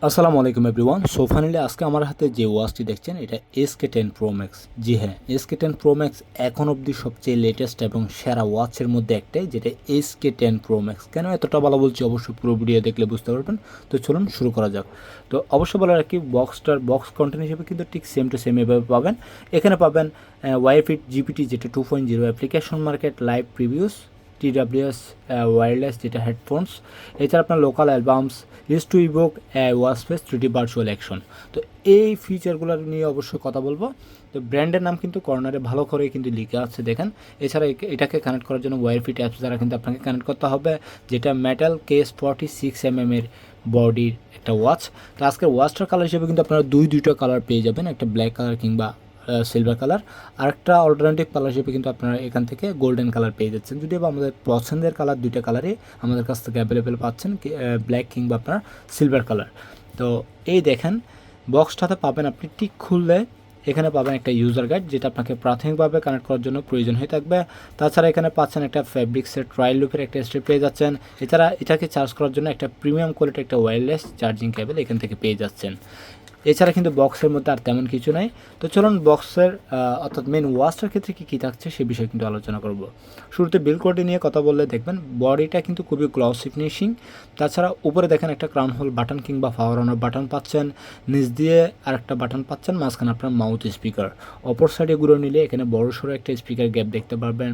আসসালামু আলাইকুম everyone. So finally আজকে আমার হাতে যে ওয়াচটি দেখছেন এটা SK10 Pro Max। জি হ্যাঁ, SK10 Pro Max এখন অবধি সবচেয়ে লেটেস্ট এবং সেরা ওয়াচের মধ্যে একটাই, যেটা SK10 Pro Max। কেন এতটা ভালো বলছি অবশ্যই পুরো ভিডিও দেখলে বুঝতে পারবেন। তো চলুন শুরু করা যাক। তো অবশ্যই বলার আর কি, বক্স কন্টেন্ট হিসেবে কিন্তু ঠিক সেম টু সেম এভাবে পাবেন। এখানে পাবেন ওয়াইফিট জিপিটি যেটা 2.0 application market live previews, TWS wireless যেটা হেডফোনস, এছাড়া আপনার local albums, is to evoke ওয়াসফেস 3D ভার্চুয়াল অ্যাকশন। তো এই ফিচারগুলো নিয়ে অবশ্যই কথা বলবো। তো ব্র্যান্ডের নাম কিন্তু কর্নারে ভালো করে কিন্তু লিখে আছে দেখেন। এছাড়া এটাকে কানেক্ট করার জন্য ওয়্যারফিট অ্যাপস দ্বারা কিন্তু আপনাকে কানেক্ট করতে হবে, যেটা মেটাল কেস 46mm এর বডির একটা ওয়াচ। তো আজকের ওয়াচটার কালার হিসেবে কিন্তু আপনারা দুইটা কালার পেয়ে যাবেন, একটা ব্ল্যাক কালার কিংবা সিলভার কালার। আরেকটা অল্টারনেটিভ কালার হিসেবে কিন্তু আপনারা এখান থেকে গোল্ডেন কালার পেয়ে যাচ্ছেন। যদিও বা আমাদের পছন্দের কালার দুইটা কালারই আমাদের কাছ থেকে অ্যাভেলেবেল পাচ্ছেন, ব্ল্যাক কিংবা আপনার সিলভার কালার। তো এই দেখেন বক্সটাতে পাবেন আপনি ঠিক খুললে এখানে পাবেন একটা ইউজার গাইড, যেটা আপনাকে প্রাথমিকভাবে কানেক্ট করার জন্য প্রয়োজন হয়ে থাকবে। তাছাড়া এখানে পাচ্ছেন একটা ফ্যাব্রিক্সের ট্রায়াল লুপের একটা স্ট্রিপ পেয়ে যাচ্ছেন। এছাড়া এটাকে চার্জ করার জন্য একটা প্রিমিয়াম কোয়ালিটির একটা ওয়্যারলেস চার্জিং কেবল এখান থেকে পেয়ে যাচ্ছেন। এছাড়া কিন্তু বক্সের মধ্যে আর তেমন কিছু নাই। তো চলুন বক্সের অর্থাৎ মেন ওয়াচটার ক্ষেত্রে কী কী থাকছে সে বিষয়ে কিন্তু আলোচনা করব। শুরুতে বিল্ড কোয়ালিটি নিয়ে কথা বললে দেখবেন বডিটা কিন্তু খুবই গ্লসি ফিনিশিং। তাছাড়া উপরে দেখেন একটা ক্রাউন হোল বাটন কিংবা পাওয়ার অন বাটন পাচ্ছেন, নিচ দিয়ে আরেকটা বাটন পাচ্ছেন, মাঝখানে আপনার মাউথ স্পিকার। অপর সাইডে ঘুরে নিলে এখানে বড় সড়ো একটা স্পিকার গ্যাপ দেখতে পারবেন।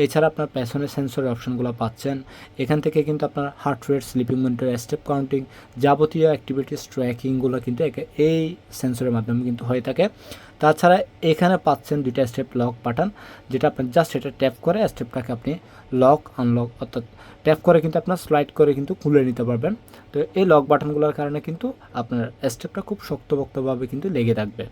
এছাড়া আপনার পেছনের সেন্সরের অপশনগুলো পাচ্ছেন। এখান থেকে কিন্তু আপনার heart rate, sleeping monitor, step counting, যাবতীয় অ্যাক্টিভিটিস ট্র্যাকিংগুলো কিন্তু এই সেন্সরের মাধ্যমে কিন্তু হয়ে থাকে। তাছাড়া এখানে পাচ্ছেন দুইটা স্টেপ লক বাটন, যেটা আপনি জাস্ট এটা ট্যাপ করে স্টেপটাকে আপনি লক আনলক অর্থাৎ ট্যাপ করে কিন্তু আপনার স্লাইড করে কিন্তু খুলে নিতে পারবেন। তো এই লক বাটনগুলোর কারণে কিন্তু আপনার স্টেপটা খুব শক্তপোক্তভাবে কিন্তু লেগে থাকবে।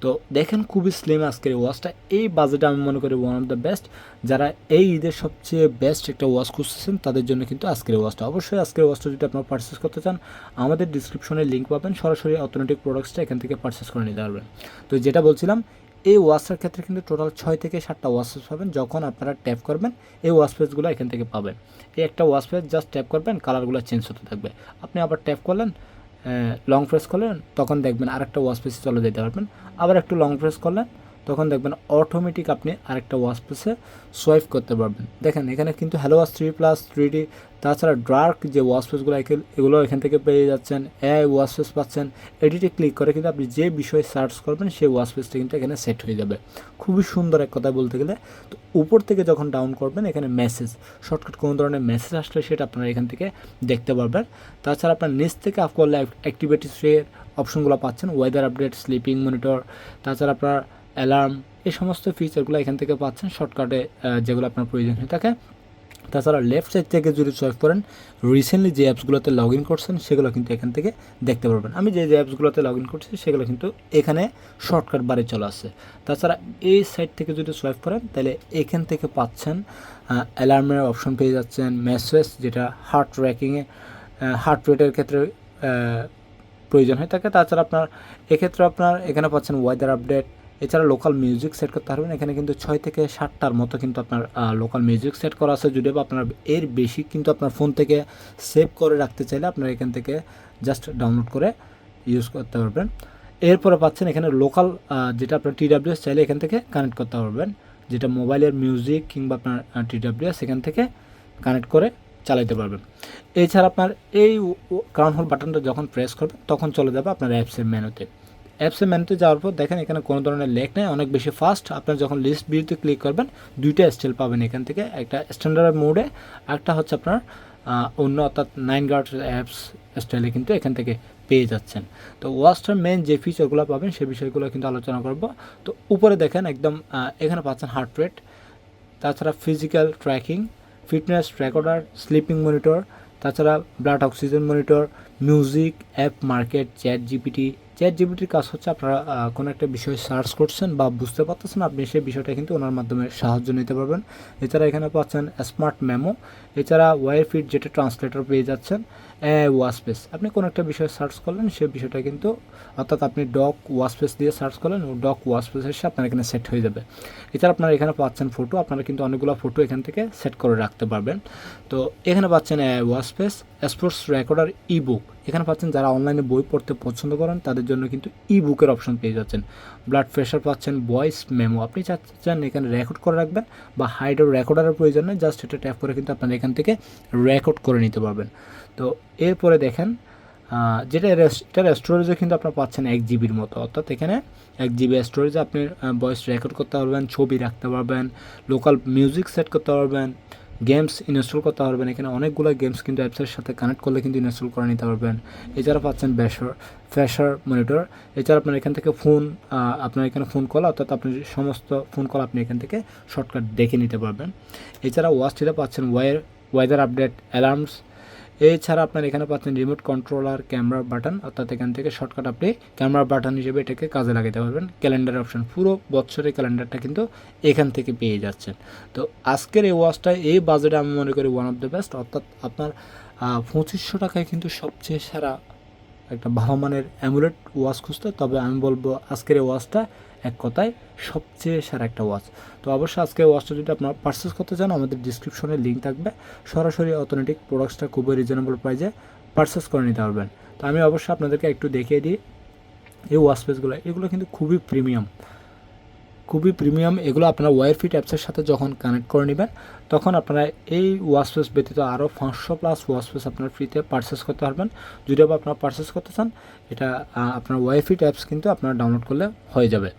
তো দেখেন খুবই স্লিম আজকের ওয়াচটা। এই বাজেটে আমি মনে করি ওয়ান অফ দ্য বেস্ট। যারা এই ঈদের সবচেয়ে বেস্ট একটা ওয়াচ খুঁজতেছেন তাদের জন্য কিন্তু আজকের ওয়াচটা। অবশ্যই আজকের ওয়াচটা যদি আপনারা পারচেস করতে চান আমাদের ডিসক্রিপশনে লিঙ্ক পাবেন, সরাসরি অথেন্টিক প্রোডাক্টসটা এখান থেকে পারচেস করে নিতে পারবেন। তো যেটা বলছিলাম, এই ওয়াচটার ক্ষেত্রে কিন্তু টোটাল 6 থেকে 7টা ওয়াচপেস পাবেন। যখন আপনারা ট্যাপ করবেন এই ওয়াচপেসগুলো এখান থেকে পাবেন। এই একটা ওয়াচপেস জাস্ট ট্যাপ করবেন, কালারগুলো চেঞ্জ হতে থাকবে। আপনি আবার ট্যাপ করলেন, লং প্রেস করলেন, তখন দেখবেন আরেকটা ওয়াচপেসে চলে যেতে পারবেন। আবার একটু লং প্রেস করলেন, তখন দেখবেন অটোমেটিক আপনি আরেকটা ওয়াচপেসে সোয়াইপ করতে পারবেন। দেখেন এখানে কিন্তু হ্যালো ওয়াচ 3+ 3D, তাছাড়া ডার্ক যে ওয়াচপেসগুলো এগুলো এখান থেকে পেয়ে যাচ্ছেন। ওয়াচপেস পাচ্ছেন। এডিটে ক্লিক করে কিন্তু আপনি যে বিষয়ে সার্চ করবেন সেই ওয়াচপেসটা কিন্তু এখানে সেট হয়ে যাবে। খুবই সুন্দর এক কথা বলতে গেলে। তো উপর থেকে যখন ডাউন করবেন এখানে মেসেজ, শর্টকাট কোনো ধরনের মেসেজ আসলে সেটা আপনারা এখান থেকে দেখতে পারবেন। তাছাড়া আপনার নিচ থেকে আপ করলে অ্যাক্টিভিটিসের অপশনগুলো পাচ্ছেন, ওয়েদার আপডেট, স্লিপিং মনিটর, তাছাড়া আপনার অ্যালার্ম, এই সমস্ত ফিচারগুলো এখান থেকে পাচ্ছেন শর্টকাটে যেগুলো আপনার প্রয়োজন হয়ে থাকে। তাছাড়া লেফট সাইড থেকে যদি চয়েস করেন রিসেন্টলি যে অ্যাপসগুলোতে লগ ইন করছেন সেগুলো কিন্তু এখান থেকে দেখতে পারবেন। আমি যে অ্যাপসগুলোতে লগ ইন করছি সেগুলো কিন্তু এখানে শর্টকাট বারে চলে আসছে। তাছাড়া এই সাইড থেকে যদি সোয়াইপ করেন তাহলে এখান থেকে পাচ্ছেন অ্যালার্মের অপশন পেয়ে যাচ্ছেন, মেসেজ যেটা হার্ট রেটিংয়ে হার্ট রেটের ক্ষেত্রে প্রয়োজন হয়ে থাকে। তাছাড়া আপনার এক্ষেত্রে আপনার এখানে পাচ্ছেন ওয়েদার আপডেট। এছাড়া লোকাল মিউজিক সেট করতে পারবেন। এখানে কিন্তু 6 থেকে 7টার মতো কিন্তু আপনার লোকাল মিউজিক সেট করা আছে। যদিও আপনার এর বেশি কিন্তু আপনার ফোন থেকে সেভ করে রাখতে চাইলে আপনার এখান থেকে জাস্ট ডাউনলোড করে ইউজ করতে পারবেন। এরপরে পাচ্ছেন এখানে লোকাল যেটা আপনার TWS চাইলে এখান থেকে কানেক্ট করতে পারবেন, যেটা মোবাইলের মিউজিক কিংবা আপনার TWS এখান থেকে কানেক্ট করে চালাতে পারবেন। এছাড়া আপনার এই ক্রাউন হোল বাটনটা যখন প্রেস করবেন তখন চলে যাবে আপনার অ্যাপসের মেনুতে। অ্যাপসের মেনুতে যাওয়ার পর দেখেন এখানে কোনো ধরনের লেখ নেই, অনেক বেশি ফাস্ট। আপনার যখন লিস্ট ভিউতে ক্লিক করবেন দুইটা স্টাইল পাবেন এখান থেকে, একটা স্ট্যান্ডার্ড মোডে, একটা হচ্ছে আপনার অন্য অর্থাৎ 9 গার্ড অ্যাপস স্টাইলে কিন্তু এখান থেকে পেয়ে যাচ্ছেন। তো ওয়াচটার মেন যে ফিচারগুলো পাবেন সে বিষয়গুলো কিন্তু আলোচনা করব। তো উপরে দেখেন একদম এখানে পাচ্ছেন হার্ট রেট, তাছাড়া physical tracking, fitness recorder, sleeping monitor, তাছাড়া blood oxygen monitor, music, app market, chat জিপিটির কাজ হচ্ছে আপনারা কোনো একটা বিষয় সার্চ করছেন বা বুঝতে পারতেছেন, আপনি সেই বিষয়টা কিন্তু ওনার মাধ্যমে সাহায্য নিতে পারবেন। এছাড়া এখানে পাচ্ছেন স্মার্ট মেমো, এছাড়া ওয়াইফিট যেটা ট্রান্সলেটর পেয়ে যাচ্ছেন। ওয়াচফেস, আপনি কোনো একটা বিষয় সার্চ করলেন, সেই বিষয়টা কিন্তু অর্থাৎ আপনি ডক ওয়াচফেস দিয়ে সার্চ করলেন, ও ডক ওয়াচফেস এসে আপনার এখানে সেট হয়ে যাবে। এছাড়া আপনারা এখানে পাচ্ছেন ফটো, আপনারা কিন্তু অনেকগুলো ফটো এখান থেকে সেট করে রাখতে পারবেন। তো এখানে পাচ্ছেন ওয়াচফেস স্পোর্টস রেকর্ডার ই বুক, এখানে পাচ্ছেন যারা অনলাইনে বই পড়তে পছন্দ করেন তাদের জন্য কিন্তু ই বুকের অপশন পেয়ে যাচ্ছেন। ব্লাড প্রেশার পাচ্ছেন, ভয়েস মেমো, আপনি চাচ্ছেন এখানে রেকর্ড করে রাখবেন বা হাইড্রো রেকর্ডারের প্রয়োজন নেই, জাস্ট এটা ট্যাপ করে কিন্তু আপনারা এখান থেকে রেকর্ড করে নিতে পারবেন। তো এরপরে দেখেন যেটা এটার স্টোরেজও কিন্তু আপনারা পাচ্ছেন 1 জিবির মতো, অর্থাৎ এখানে 1 জিবি স্টোরেজে আপনি ভয়েস রেকর্ড করতে পারবেন, ছবি রাখতে পারবেন, লোকাল মিউজিক সেট করতে পারবেন, গেমস ইনস্টল করতে পারবেন। এখানে অনেকগুলো গেমস কিন্তু অ্যাপসের সাথে কানেক্ট করলে কিন্তু ইনস্টল করে নিতে পারবেন। এছাড়া পাচ্ছেন ফ্যাশার মনিটর। এছাড়া আপনার এখান থেকে আপনার এখানে ফোন কল, অর্থাৎ আপনি সমস্ত ফোন কল আপনি এখান থেকে শর্টকাট দেখে নিতে পারবেন। এছাড়া ওয়াচটিতে পাচ্ছেন ওয়েদার আপডেট, অ্যালার্মস। এছাড়া আপনার এখানে পাচ্ছেন রিমোট কন্ট্রোলার, ক্যামেরা বাটন, অর্থাৎ এখান থেকে শর্টকাট আপনি ক্যামেরা বাটন হিসেবে এটাকে কাজে লাগাতে পারবেন। ক্যালেন্ডার অপশন, পুরো বছরের ক্যালেন্ডারটা কিন্তু এখান থেকে পেয়ে যাচ্ছেন। তো আজকের এই ওয়াচটা এই বাজেটে আমি মনে করি ওয়ান অফ দ্য বেস্ট, অর্থাৎ আপনার 2500 টাকায় কিন্তু সবচেয়ে সেরা একটা ভালো মানের অ্যামুলেট ওয়াচ খুঁজতে, তবে আমি বলবো আজকের এই ওয়াচটা এক কথায় সবচেয়ে সেরা একটা ওয়াচ। তো অবশ্যই আজকের ওয়াচটা যদি আপনারা পারচেস করতে চান, আমাদের ডিসক্রিপশনে লিঙ্ক থাকবে, সরাসরি অথেন্টিক প্রোডাক্টসটা খুবই রিজনেবল প্রাইসে পারচেস করে নিতে পারবেন। তো আমি অবশ্যই আপনাদেরকে একটু দেখিয়ে দিই এই ওয়াচপেসগুলো, এগুলো কিন্তু খুবই প্রিমিয়াম, এগুলো আপনারা ওয়ারফিট অ্যাপসের সাথে যখন কানেক্ট করে নেবেন, তখন আপনারা এই ওয়াচপেস ব্যতীত আরও 500+ ওয়াচপেস আপনারা ফ্রিতে পারচেস করতে পারবেন। যদি আপনারা পারচেস করতে চান, এটা আপনার ওয়ারফিট অ্যাপস কিন্তু আপনারা ডাউনলোড করলে হয়ে যাবে।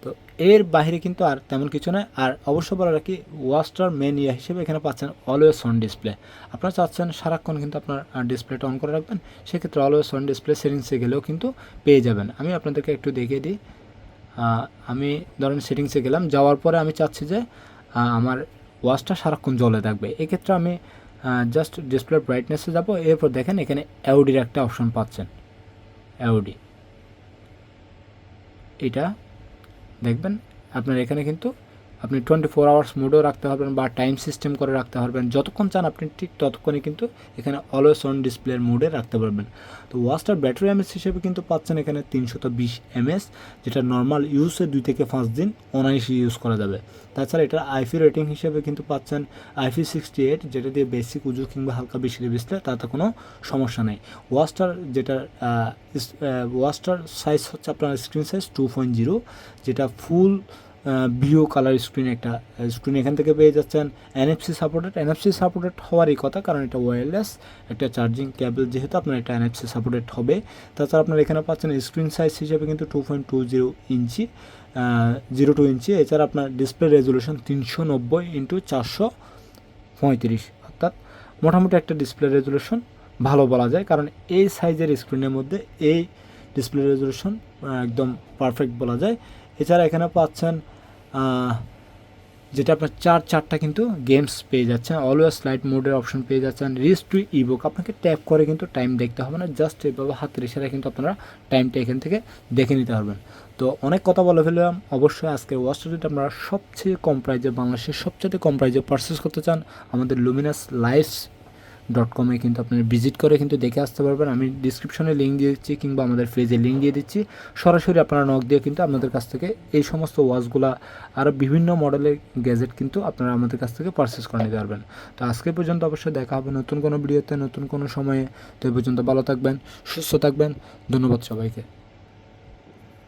তো এর বাইরে কিন্তু আর তেমন কিছু নয়। আর অবশ্য বলে রাখি, ওয়াচটার মেন হিসেবে এখানে পাচ্ছেন অলওয়েজ অন ডিসপ্লে। আপনারা চাচ্ছেন সারাক্ষণ কিন্তু আপনার ডিসপ্লেটা অন করে রাখবেন, সেক্ষেত্রে অলওয়েজ অন ডিসপ্লে সেটিংসে গেলেও কিন্তু পেয়ে যাবেন। আমি আপনাদেরকে একটু দেখিয়ে দিই। আমি ধরেন সেটিংসে গেলাম, যাওয়ার পরে আমি চাচ্ছি যে আমার ওয়াচটা সারাক্ষণ জ্বলে থাকবে। এক্ষেত্রে আমি জাস্ট ডিসপ্লে ব্রাইটনেসে যাব, এরপর দেখেন এখানে এওডির একটা অপশন পাচ্ছেন, এওডি, এটা দেখবেন আপনার এখানে কিন্তু আপনি 24 আওয়ার্স মোডেও রাখতে পারবেন বা টাইম সিস্টেম করে রাখতে পারবেন, যতক্ষণ চান আপনি ঠিক ততক্ষণই কিন্তু এখানে অলওয়েজ অন ডিসপ্লের মোডে রাখতে পারবেন। তো ওয়াচটার ব্যাটারি এমএস হিসেবে কিন্তু পাচ্ছেন এখানে 320 mAh, যেটা নর্মাল ইউজে 2 থেকে 5 দিন অনায়াসে ইউজ করা যাবে। তাছাড়া এটার আইপি রেটিং হিসেবে কিন্তু পাচ্ছেন IP68, যেটা দিয়ে বেসিক উজু কিংবা হালকা বেশি বিছলে তাতে কোনো সমস্যা নেই। ওয়াচটার সাইজ হচ্ছে আপনার স্ক্রিন সাইজ 2.0, যেটা ফুল ভিও কালার একটা স্ক্রিন এখান থেকে পেয়ে যাচ্ছেন। NFC সাপোর্টেড হওয়ারই কথা, কারণ এটা ওয়্যারলেস একটা চার্জিং কেবল, যেহেতু আপনার এটা NFC সাপোর্টেড হবে। তাছাড়া আপনার এখানে পাচ্ছেন স্ক্রিন সাইজ হিসেবে কিন্তু 2.20 ইঞ্চি, 02 ইঞ্চি। এছাড়া আপনার ডিসপ্লে রেজলিউশন 390x435, অর্থাৎ মোটামুটি একটা ডিসপ্লে রেজলিউশন ভালো বলা যায়, কারণ এই সাইজের স্ক্রিনের মধ্যে এই ডিসপ্লে রেজলিউশন একদম পারফেক্ট বলা যায়। এছাড়া এখানে পাচ্ছেন যেটা আপনার চারটা কিন্তু গেমস পেয়ে যাচ্ছেন, অলওয়েজ লাইট মোডের অপশন পেয়ে যাচ্ছেন, রিচ টু ইবুক, আপনাকে ট্যাপ করে কিন্তু টাইম দেখতে হবে না, জাস্ট এইভাবে হাতের ইশারায় কিন্তু আপনারা টাইমটা এখান থেকে দেখে নিতে পারবেন। তো অনেক কথা বলে ফেললাম। অবশ্যই আজকে ওয়াচটা যদি আপনারা সবচেয়ে কম প্রাইজে, বাংলাদেশের সবচেয়ে কম প্রাইজে পারচেস করতে চান, আমাদের luminouslifes.com কিন্তু আপনারা ভিজিট করে কিন্তু দেখে আসতে পারবেন। আমি ডিসক্রিপশনে লিঙ্ক দিয়ে দিচ্ছি কিংবা আমাদের পেজে লিঙ্ক দিয়ে দিচ্ছি, সরাসরি আপনারা নক দিয়ে কিন্তু আপনাদের কাছ থেকে এই সমস্ত ওয়াচগুলা আরও বিভিন্ন মডেলের গ্যাজেট কিন্তু আপনারা আমাদের কাছ থেকে পারচেস করে নিতে পারবেন। তো আজকে পর্যন্ত অবশ্যই দেখা হবে নতুন কোনো ভিডিওতে, নতুন কোনো সময়ে। তো এই পর্যন্ত ভালো থাকবেন, সুস্থ থাকবেন, ধন্যবাদ সবাইকে।